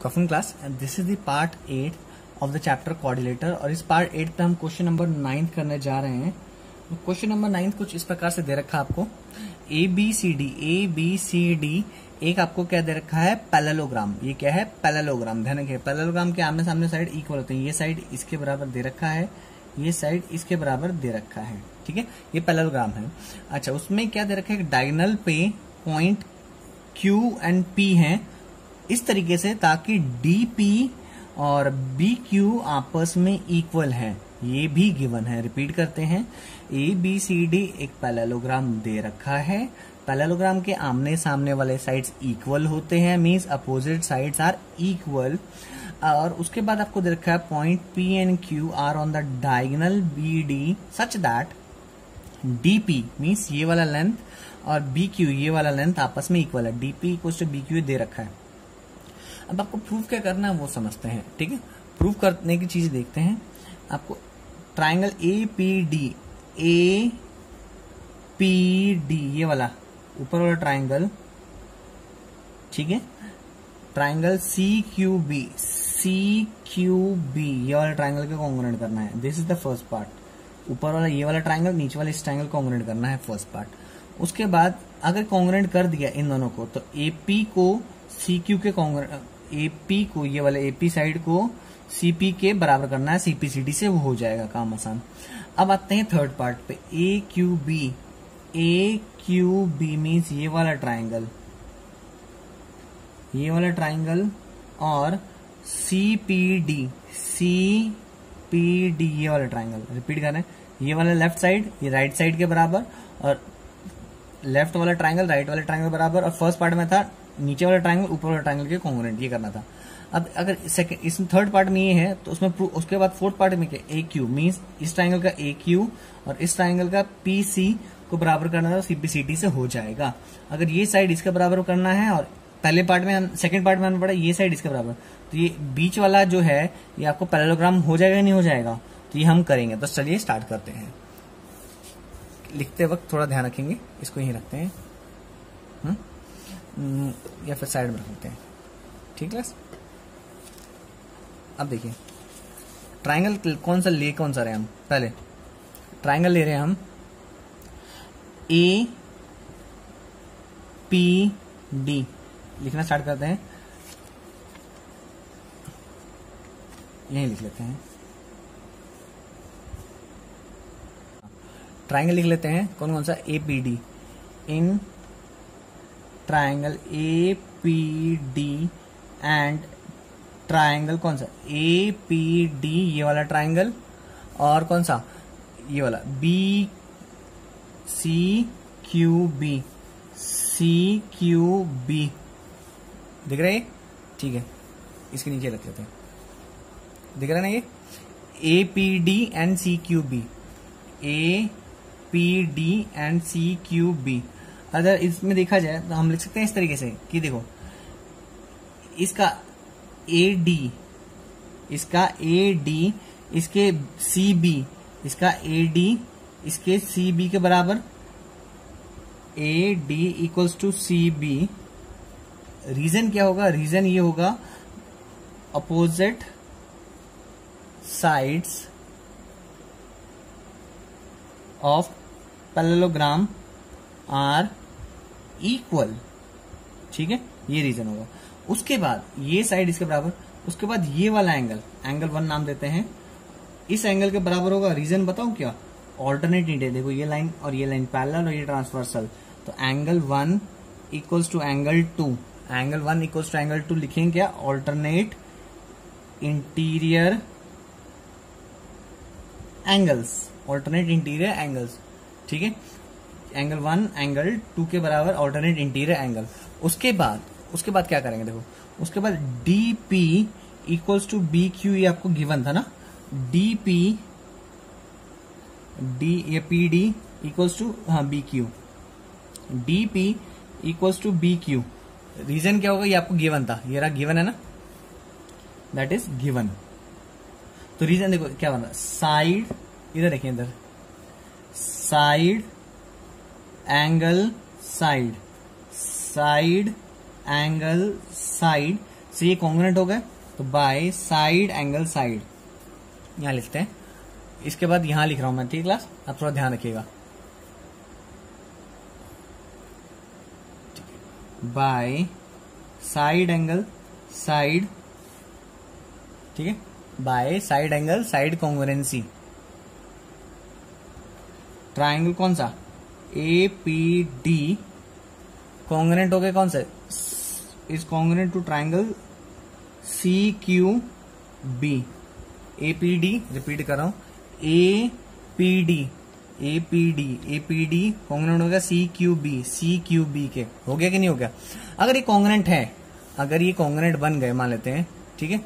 Welcome class. This is the part 8 of the chapter coordinator और इस part 8 पे हम क्वेश्चन नंबर 9 करने जा रहे हैं। क्वेश्चन नंबर 9 कुछ इस प्रकार से दे रखा है आपको ए बी सी डी एक आपको क्या दे रखा है पैरेललोग्राम। ये क्या है पैरेललोग्राम, ध्यान रखिए पैरेललोग्राम के आमने सामने साइड इक्वल होते हैं। ये साइड इसके बराबर दे रखा है, ये साइड इसके बराबर दे रखा है, ठीक है, ये पैरेललोग्राम है। अच्छा, उसमें क्या दे रखा है डायगोनल पे पॉइंट Q एंड P हैं इस तरीके से ताकि DP और BQ आपस में इक्वल है। ये भी गिवन है, रिपीट करते हैं। ABCD एक पैरेललोग्राम दे रखा है। पैरेललोग्राम के आमने सामने वाले साइड्स इक्वल होते हैं, means opposite sides are equal. और उसके बाद आपको दे रखा है point P and Q are on the diagonal BD such that DP means ये वाला लेंथ और BQ ये वाला लेंथ आपस में इक्वल है। DP इक्वल्स टू BQ दे रखा है। अब आपको प्रूफ क्या करना है वो समझते हैं, ठीक है। प्रूफ करने की चीज देखते हैं। आपको ट्राइंगल APD ये वाला ऊपर वाला ट्राइंगल, ठीक है, ट्राइंगल CQB ये वाला ट्राइंगल का कॉन्ग्रुएंट करना है। This is the first part. ऊपर वाला ये वाला ट्राइंगल, नीचे वाला इस ट्राइंगल कॉन्ग्रुएंट करना है, फर्स्ट पार्ट। उसके बाद अगर कॉन्ग्रुएंट कर दिया इन दोनों को तो AP को CQ के AP को ये वाले AP साइड को CP के बराबर करना है, CPCD से वो हो जाएगा काम आसान। अब आते हैं थर्ड पार्ट पे AQB मीन्स ये वाला ट्राइंगल और CPD ये वाला ट्राइंगल, रिपीट कर रहे हैं। ये वाला लेफ्ट साइड ये राइट साइड के बराबर और लेफ्ट वाला ट्राइंगल राइट वाले ट्राइंगल बराबर। और फर्स्ट पार्ट में था नीचे वाला ट्राइंगल ऊपर वाला ट्राइंगल के कॉन्ग्रुएंट, ये करना था। अब अगर सेकंड इस थर्ड पार्ट में ये है तो उसमें उसके बाद फोर्थ पार्ट में क्या AQ मींस इस ट्राइंगल का AQ और इस ट्राइंगल का PC को बराबर करना था, CPCD से हो जाएगा। अगर ये साइड इसके बराबर करना है और पहले पार्ट में सेकंड पार्ट में पड़ा ये साइड इसके बराबर, तो ये बीच वाला जो है ये आपको पैरेललोग्राम हो जाएगा नहीं हो जाएगा, तो ये हम करेंगे। तो चलिए स्टार्ट करते हैं। लिखते वक्त थोड़ा ध्यान रखेंगे, इसको यहीं रखते हैं या फिर साइड में रखते हैं, ठीक है। अब देखिए ट्राइंगल कौन सा रहे हम, पहले ट्राइंगल ले रहे हैं हम APD। लिखना स्टार्ट करते हैं, यही लिख लेते हैं। ट्राइंगल लिख लेते हैं कौन सा APD। In triangle APD and triangle कौन सा APD ये वाला ट्राइंगल और कौन सा ये वाला CQB दिख रहा है, ठीक है। इसके नीचे रख लेते हैं, दिख रहा है ना ये APD एंड CQB। अगर इसमें देखा जाए तो हम लिख सकते हैं इस तरीके से कि देखो इसका AD इसके CB इसका AD इसके CB के बराबर, AD equals to CB। Reason क्या होगा, रीजन ये होगा opposite sides of parallelogram are equal, ठीक है, ये रीजन होगा। उसके बाद ये साइड इसके बराबर, उसके बाद ये वाला एंगल 1 नाम देते हैं, इस एंगल के बराबर होगा। रीजन बताओ क्या, ऑल्टरनेट इंटीरियर। देखो ये लाइन और ये लाइन पैरेलल और ये ट्रांसवर्सल, तो angle 1 equals to angle 2। Angle 1 equals to angle 2 लिखेंगे क्या, ऑल्टरनेट इंटीरियर एंगल्स, ठीक है। एंगल 1 एंगल 2 के बराबर ऑल्टरनेट इंटीरियर एंगल। उसके बाद क्या करेंगे, देखो उसके बाद DP इक्वल्स टू BQ, ये आपको गिवन था ना, PD equals to BQ, DP equals to BQ। Reason क्या होगा, ये आपको गिवन था, ये रहा गिवन है ना, दैट इज गिवन। तो रीजन देखो क्या बना, साइड, इधर देखिए इधर, side angle side, side angle side ये कॉन्ग्रुएंट हो गए, तो बाय साइड एंगल साइड यहां लिखते हैं। इसके बाद यहां लिख रहा हूं मैं, ठीक क्लास, आप थोड़ा ध्यान रखिएगा। बाय साइड एंगल साइड, ठीक है, by side angle side congruency. Triangle कौन सा, APD कॉन्ग्रुएंट हो गया कौन सा, is congruent to triangle CQB। APD, repeat कर रहा हूं, APD कॉन्ग्रुएंट हो गया CQB के। हो गया कि नहीं हो गया? अगर ये कॉन्ग्रुएंट है, अगर ये कॉन्ग्रुएंट बन गए मान लेते हैं, ठीक है,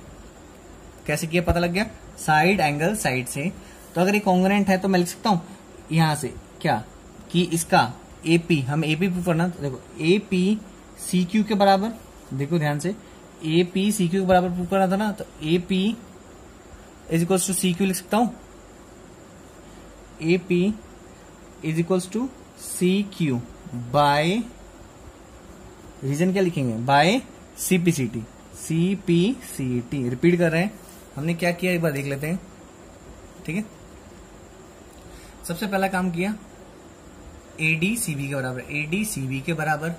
कैसे किया पता लग गया, साइड एंगल साइड से। तो अगर ये कॉन्ग्रुएंट है तो मैं लिख सकता हूं यहां से क्या, कि इसका AP, हम AP प्रूफ करना, तो देखो AP CQ के बराबर, देखो ध्यान से, AP CQ के बराबर प्रूफ करना था ना, तो AP is equals to CQ लिख सकता हूं, AP is equals to CQ by, reason क्या लिखेंगे, बाय CPCT। रिपीट कर रहे हैं, हमने क्या किया एक बार देख लेते हैं, ठीक है। सबसे पहला काम किया ADCB के बराबर, ADCB के बराबर।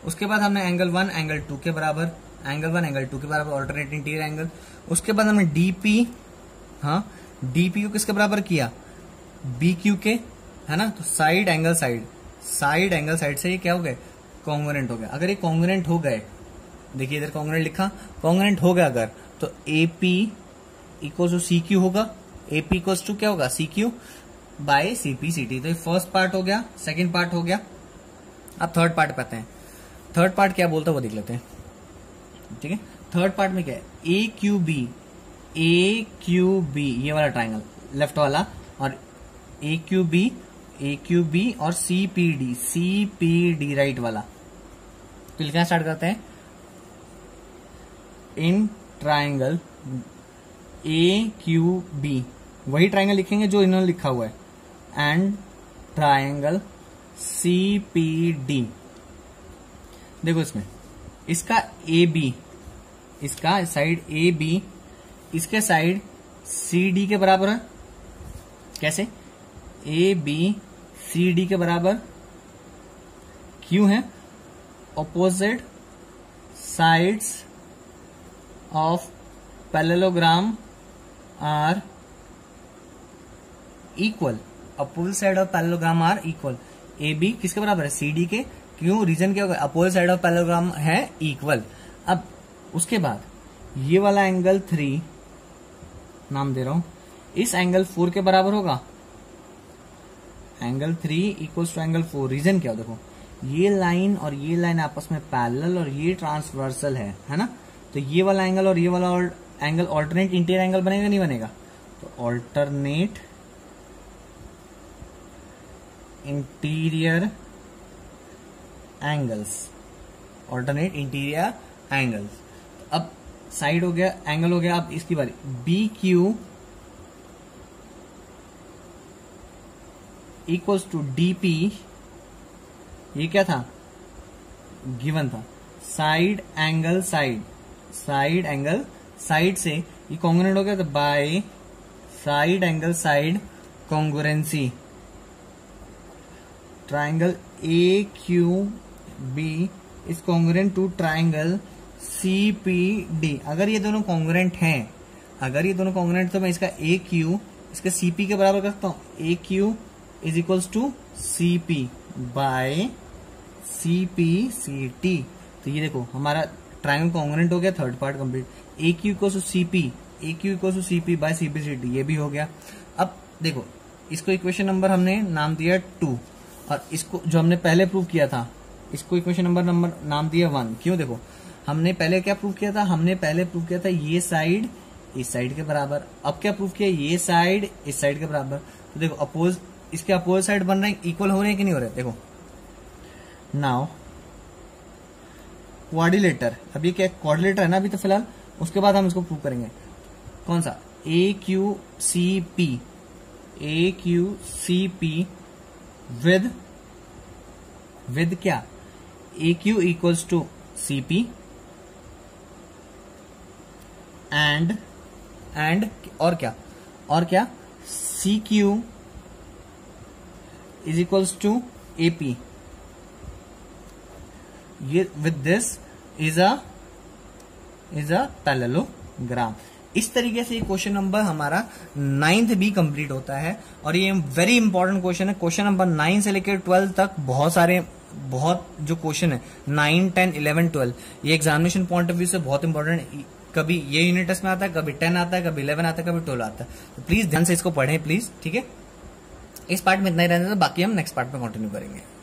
उसके बाद हमने एंगल 1 एंगल 2 के बराबर, एंगल 1 एंगल 2 के बराबर ऑल्टरनेट इंटीरियर एंगल। उसके बाद हमने DP, हाँ DP को किसके बराबर किया, BQ के, है ना। तो side angle side, side angle side से ये क्या हो गए, कॉन्ग्रुएंट हो गया। अगर ये कॉन्ग्रुएंट हो गए, देखिए इधर कॉन्ग्रुएंट लिखा, कॉन्ग्रुएंट हो गया अगर, तो AP इक्वल टू CQ होगा, AP इक्वल टू क्या होगा, CQ बाय CPCT। तो ये फर्स्ट पार्ट हो गया, सेकंड पार्ट हो गया। अब थर्ड पार्ट पे आते हैं। थर्ड पार्ट क्या बोलता है वो देख लेते हैं, ठीक है। थर्ड पार्ट में क्या है, AQB ये वाला ट्राइंगल लेफ्ट वाला, और AQB और CPD राइट वाला। तो लिखना स्टार्ट करते हैं, इन ट्राइंगल AQB, वही ट्राइंगल लिखेंगे जो इन्होंने लिखा हुआ है, एंड ट्राइंगल CPD। देखो इसमें इसका AB, इसका साइड AB इसके साइड CD के बराबर है। कैसे, AB CD के बराबर क्यों है, opposite sides of parallelogram are equal, opposite side of parallelogram are equal. AB किसके बराबर है, CD के। क्यों, रीजन क्या होगा, अपोजिट साइड ऑफ पैरेललोग्राम है इक्वल। अब उसके बाद ये वाला एंगल 3 नाम दे रहा हूं, इस एंगल 4 के बराबर होगा। Angle 3 equals to angle 4। Reason क्या हो, देखो ये लाइन और ये लाइन आपस में पैरेलल और ये ट्रांसवर्सल है ना। तो ये वाला एंगल और ये वाला एंगल ऑल्टरनेट इंटीरियर एंगल बनेगा नहीं बनेगा, तो alternate interior angles, alternate interior angles. अब साइड हो गया, एंगल हो गया। अब इसकी बारी, BQ इक्वल्स टू DP, ये क्या था, गिवन था, side angle side, side angle side से ये कॉन्ग्रुएंट हो गया, तो by side angle side congruency. Triangle AQB is congruent to triangle CPD। अगर ये दोनों कॉन्ग्रुएंट हैं, अगर ये दोनों कॉन्ग्रुएंट, तो मैं इसका AQ इसके CP के बराबर करता हूं, AQ is equals to CP by CPCT। तो ये देखो हमारा ट्राइंगल कॉन्ग्रुएंट हो गया, third part complete. AQ equals to CP, AQ equals to CP by CPCT, ये भी हो गया। अब देखो इसको इक्वेशन नंबर हमने नाम दिया 2, और इसको जो हमने पहले प्रूव किया था, इसको इक्वेशन नंबर नाम दिया 1। क्यों, देखो हमने पहले क्या प्रूव किया था, हमने पहले प्रूव किया था ये साइड इस साइड के बराबर। अब क्या प्रूव किया, ये साइड इस साइड के बराबर। तो देखो इसके अपोजिट साइड बन रहे हैं, इक्वल हो रहे हैं कि नहीं हो रहे, देखो नाउ क्वाड्रिलेटर। अब ये क्या क्वाड्रिलेटर है ना अभी तो फिलहाल, उसके बाद हम इसको प्रूव करेंगे। कौन सा, AQCP विद क्या, AQ equals to CP and और क्या C Q is equals to AP, ये with this is a parallelogram. इस तरीके से क्वेश्चन नंबर हमारा 9th भी कंप्लीट होता है। और ये वेरी इंपॉर्टेंट क्वेश्चन है। क्वेश्चन नंबर 9 से लेकर 12 तक बहुत जो क्वेश्चन है 9, 10, 11, 12 ये एग्जामिनेशन पॉइंट ऑफ व्यू से बहुत इंपॉर्टेंट है। कभी ये यूनिट टेस्ट में आता है, कभी 10 आता है, कभी 11 आता है, कभी 12 आता है। तो प्लीज ध्यान से इसको पढ़ें प्लीज, ठीक है। इस पार्ट में इतना ही रहने दो, बाकी हम नेक्स्ट पार्ट में कंटिन्यू करेंगे।